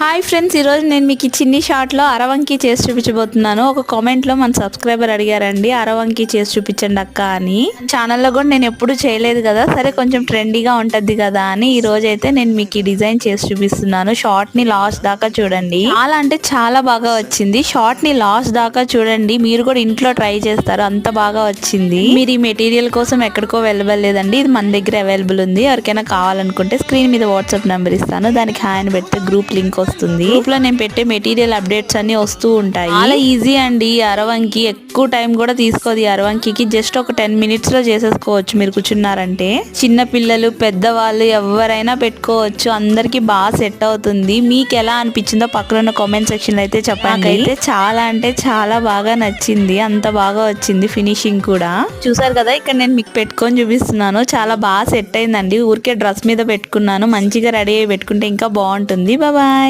Hi friends, ఈరోజు నేను మీకు చిన్ని షార్ట్లో అరవంకి చేసి చూపించబోతున్నాను. ఒక కామెంట్లో మన సబ్స్క్రైబర్ అడిగారండి, అరవంకి చేసి చూపించండి అక్క అని. ఛానల్లో కూడా నేను ఎప్పుడు చేయలేదు కదా, సరే కొంచెం ట్రెండీగా ఉంటుంది కదా అని ఈ రోజు అయితే నేను మీకు ఈ డిజైన్ చేసి చూపిస్తున్నాను. షార్ట్ ని లాస్ట్ దాకా చూడండి, చాలా అంటే చాలా బాగా వచ్చింది. షార్ట్ ని లాస్ట్ దాకా చూడండి, మీరు కూడా ఇంట్లో ట్రై చేస్తారు, అంత బాగా వచ్చింది. మీరు ఈ మెటీరియల్ కోసం ఎక్కడికో వెళ్ళలేదండి, ఇది మన దగ్గర అవైలబుల్ ఉంది. ఎవరికైనా కావాలనుకుంటే స్క్రీన్ మీద వాట్సాప్ నెంబర్ ఇస్తాను, దానికి హాయ్ అని పెడితే గ్రూప్ లింక్ వస్తుంది. గ్రూప్ లో నేను పెట్టే మెటీరియల్ అప్డేట్స్ అన్ని వస్తూ ఉంటాయి. చాలా ఈజీ అండి అరవంకి, ఎక్కువ టైం కూడా తీసుకోదు. అరవంకి జస్ట్ ఒక 10 minutes లో చేసేసుకోవచ్చు మీరు కూర్చున్నారంటే. చిన్న పిల్లలు పెద్దవాళ్ళు ఎవరైనా పెట్టుకోవచ్చు, అందరికి బాగా సెట్ అవుతుంది. మీకు ఎలా అనిపించిందో పక్కన ఉన్న కామెంట్ సెక్షన్ లో అయితే చెప్పండి. అయితే చాలా అంటే చాలా బాగా నచ్చింది, అంత బాగా వచ్చింది ఫినిషింగ్ కూడా. చూసారు కదా, ఇక్కడ నేను మీకు పెట్టుకొని చూపిస్తున్నాను, చాలా బాగా సెట్ అయిందండి. ఊరికే డ్రెస్ మీద పెట్టుకున్నాను, మంచిగా రెడీ అయ్యి పెట్టుకుంటే ఇంకా బాగుంటుంది. బాయ్.